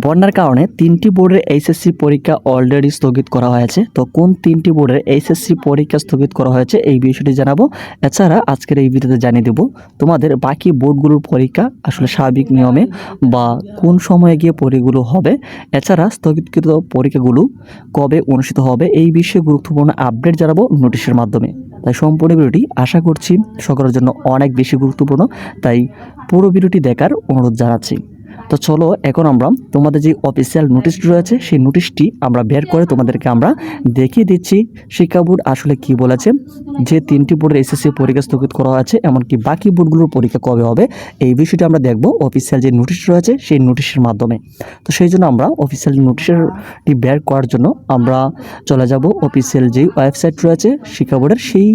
বন্যার কারণে 3টি বোর্ডের এইচএসসি পরীক্ষা অলরেডি স্থগিত করা হয়েছে। তো কোন 3টি বোর্ডের এইচএসসি পরীক্ষা স্থগিত করা হয়েছে এই বিষয়টি জানাবো। এছাড়া আজকের এই ভিডিওতে জানিয়ে দেব তোমাদের বাকি বোর্ডগুলোর পরীক্ষা আসলে স্বাভাবিক নিয়মে বা কোন সময়ে গিয়ে পরীক্ষাগুলো হবে, এছাড়া স্থগিতকৃত পরীক্ষাগুলো কবে অনুষ্ঠিত হবে এই বিষয়ে গুরুত্বপূর্ণ আপডেট জানাবো নোটিশের মাধ্যমে। তাই সম্পূর্ণ ভিডিওটি আশা করছি সকলের জন্য অনেক বেশি গুরুত্বপূর্ণ, তাই পুরো ভিডিওটি দেখার অনুরোধ জানাচ্ছি। তো চলো এখন আমরা তোমাদের যে অফিসিয়াল নোটিশটি রয়েছে সেই নোটিশটি আমরা বের করে তোমাদেরকে আমরা দেখিয়ে দিচ্ছি শিক্ষা বোর্ড আসলে কি বলেছে, যে 3টি বোর্ডের এসএসসি পরীক্ষা স্থগিত করা হয়েছে, এমনকি বাকি বোর্ডগুলোর পরীক্ষা কবে হবে এই বিষয়টি আমরা দেখব অফিসিয়াল যে নোটিশ রয়েছে সেই নোটিশের মাধ্যমে। তো সেই জন্য আমরা অফিসিয়াল নোটিশটি বের করার জন্য আমরা চলে যাব অফিসিয়াল যেই ওয়েবসাইট রয়েছে শিক্ষা বোর্ডের সেই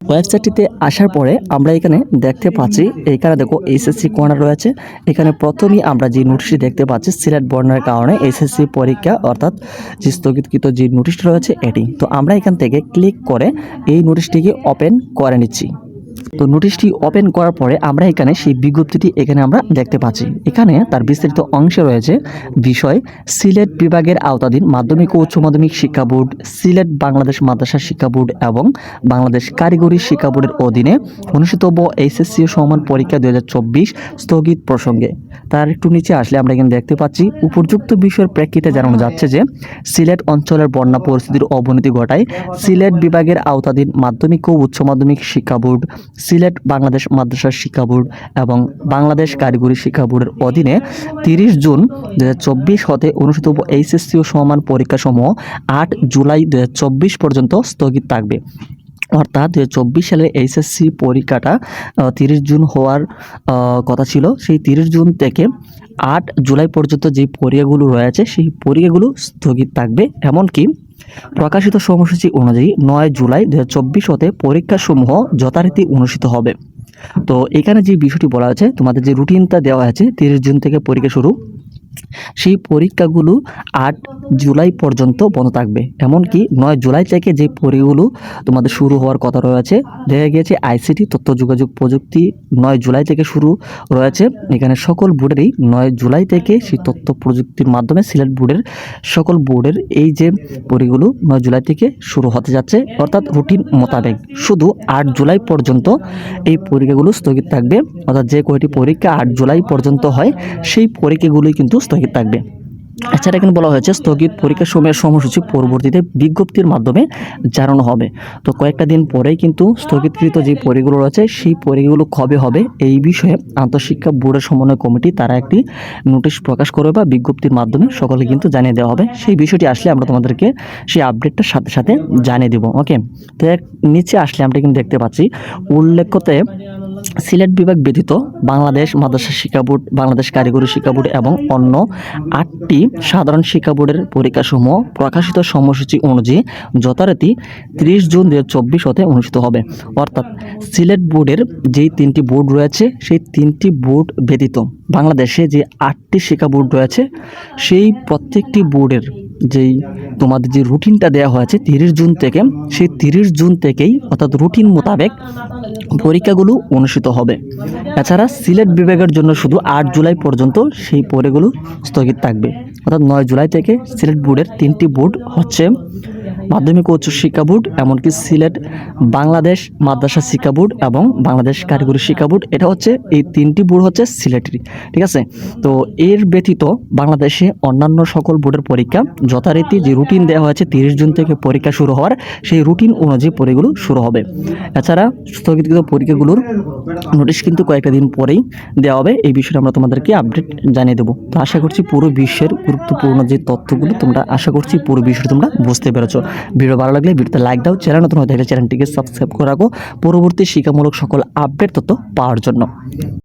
ওয়েবসাইটটিতে আসার পরে আমরা এখানে দেখতে পাচ্ছি, এখানে দেখো এসএসসি কর্নার রয়েছে। এখানে প্রথমেই আমরা যে নোটিশটি দেখতে পাচ্ছি সিলেট বন্যার কারণে এসএসসি পরীক্ষা অর্থাৎ যে স্থগিতকৃত যে নোটিশটি রয়েছে এটি। তো আমরা এখান থেকে ক্লিক করে এই নোটিশটিকে ওপেন করে নিচ্ছি। তো নোটিশটি ওপেন করার পরে আমরা এখানে সেই বিজ্ঞপ্তিটি এখানে আমরা দেখতে পাচ্ছি। এখানে তার বিস্তারিত অংশে রয়েছে বিষয় সিলেট বিভাগের আওতাধীন মাধ্যমিক ও উচ্চ মাধ্যমিক শিক্ষা বোর্ড, সিলেট বাংলাদেশ মাদ্রাসা শিক্ষা বোর্ড এবং বাংলাদেশ কারিগরি শিক্ষা বোর্ডের অধীনে অনুষ্ঠিতব্য এইচএসসি সমান পরীক্ষা 2024 স্থগিত প্রসঙ্গে। তার একটু নিচে আসলে আমরা এখানে দেখতে পাচ্ছি উপযুক্ত বিষয়ের প্রেক্ষিতে জানানো যাচ্ছে যে সিলেট অঞ্চলের বন্যা পরিস্থিতির অবনতি ঘটায় সিলেট বিভাগের আওতাধীন মাধ্যমিক ও উচ্চ মাধ্যমিক শিক্ষা বোর্ড, সিলেট বাংলাদেশ মাদ্রাসা শিক্ষা বোর্ড এবং বাংলাদেশ কারিগরি শিক্ষা বোর্ডের অধীনে 30 জুন 2024 হতে অনুষ্ঠিত এইচএসসি ও সমান পরীক্ষাসমূহ 8 জুলাই 2024 পর্যন্ত স্থগিত থাকবে। অর্থাৎ 2024 সালের এইচএসসি পরীক্ষাটা 30 জুন হওয়ার কথা ছিল, সেই 30 জুন থেকে 8 জুলাই পর্যন্ত যে পরীক্ষাগুলো রয়েছে সেই পরীক্ষাগুলো স্থগিত থাকবে। এমনকি প্রকাশিত সময়সূচি অনুযায়ী 9 জুলাই 2024 হতে পরীক্ষাসমূহ যথারীতি অনুষ্ঠিত হবে। তো এখানে যে বিষয়টি বলা হয়েছে, তোমাদের যে রুটিনটা দেওয়া আছে 30 জুন থেকে পরীক্ষা শুরু, সেই পরীক্ষাগুলো 8 জুলাই পর্যন্ত বন্ধ থাকবে। এমনকি 9 জুলাই থেকে যে পরীক্ষাগুলো তোমাদের শুরু হওয়ার কথা রয়েছে, দেখা গিয়েছে আইসিটি তথ্য যোগাযোগ প্রযুক্তি 9 জুলাই থেকে শুরু রয়েছে। এখানে সকল বোর্ডেরই 9 জুলাই থেকে সেই তথ্য প্রযুক্তির মাধ্যমে সিলেট বোর্ডের সকল বোর্ডের এই যে পরীক্ষাগুলো 9 জুলাই থেকে শুরু হতে যাচ্ছে, অর্থাৎ রুটিন মোতাবেক শুধু 8 জুলাই পর্যন্ত এই পরীক্ষাগুলো স্থগিত থাকবে। অর্থাৎ যে কয়টি পরীক্ষা 8 জুলাই পর্যন্ত হয় সেই পরীক্ষাগুলোই কিন্তু স্থগিত থাকবে। এছাড়া এখানে বলা হয়েছে স্থগিত পরীক্ষা সময়ের সময়সূচি পরবর্তীতে বিজ্ঞপ্তির মাধ্যমে জানানো হবে। তো কয়েকটা দিন পরেই কিন্তু স্থগিতকৃত যে পরীক্ষাগুলো রয়েছে সেই পরীক্ষাগুলো কবে হবে এই বিষয়ে আন্তঃশিক্ষা বোর্ডের সমন্বয় কমিটি তারা একটি নোটিশ প্রকাশ করবে বা বিজ্ঞপ্তির মাধ্যমে সকলে কিন্তু জানিয়ে দেওয়া হবে। সেই বিষয়টি আসলে আমরা তোমাদেরকে সেই আপডেটটার সাথে সাথে জানিয়ে দেবো। ওকে, তো নিচে আসলে আমরা কিন্তু দেখতে পাচ্ছি উল্লেখ্যতে সিলেট বিভাগ ব্যতীত বাংলাদেশ মাদ্রাসা শিক্ষা বোর্ড, বাংলাদেশ কারিগরি শিক্ষা বোর্ড এবং অন্য 8টি সাধারণ শিক্ষা বোর্ডের পরীক্ষাসমূহ প্রকাশিত সময়সূচি অনুযায়ী যথারীতি 30 জুন 2024 হতে অনুষ্ঠিত হবে। অর্থাৎ সিলেট বোর্ডের যেই 3টি বোর্ড রয়েছে সেই 3টি বোর্ড ব্যতীত বাংলাদেশে যে 8টি শিক্ষা বোর্ড রয়েছে সেই প্রত্যেকটি বোর্ডের যেই তোমাদের যে রুটিনটা দেওয়া হয়েছে 30 জুন থেকে, সেই 30 জুন থেকেই অর্থাৎ রুটিন মোতাবেক পরীক্ষাগুলো অনুষ্ঠিত হবে। এছাড়া সিলেট বিভাগের জন্য শুধু 8 জুলাই পর্যন্ত সেই পরীক্ষাগুলো স্থগিত থাকবে। অর্থাৎ 9 জুলাই থেকে সিলেট বোর্ডের 3টি বোর্ড হচ্ছে মাধ্যমিক ও উচ্চ শিক্ষা বোর্ড, এমনকি সিলেট বাংলাদেশ মাদ্রাসা শিক্ষা বোর্ড এবং বাংলাদেশ কারিগরি শিক্ষা বোর্ড, এটা হচ্ছে এই 3টি বোর্ড হচ্ছে সিলেটেরই। ঠিক আছে, তো এর ব্যতীত বাংলাদেশে অন্যান্য সকল বোর্ডের পরীক্ষা যথারীতি যে রুটিন দেওয়া হয়েছে 30 জুন থেকে পরীক্ষা শুরু হওয়ার, সেই রুটিন অনুযায়ী পরীক্ষাগুলো শুরু হবে। এছাড়া স্থগিতকৃত পরীক্ষাগুলোর নোটিশ কিন্তু কয়েকটা দিন পরেই দেওয়া হবে। এই বিষয়ে আমরা তোমাদেরকে আপডেট জানিয়ে দেবো। তো আশা করছি পুরো বিশ্বের গুরুত্বপূর্ণ যে তথ্যগুলো তোমরা আশা করছি পুরো বিষয়টা তোমরা বুঝতে পেরেছো। ভিডিও ভালো লাগলে ভিডিওতে লাইক দাও, চ্যানেল নতুন হয়ে থাকলে চ্যানেলটিকে সাবস্ক্রাইব করে রাখো পরবর্তী শিক্ষামূলক সকল আপডেট তথ্য পাওয়ার জন্য।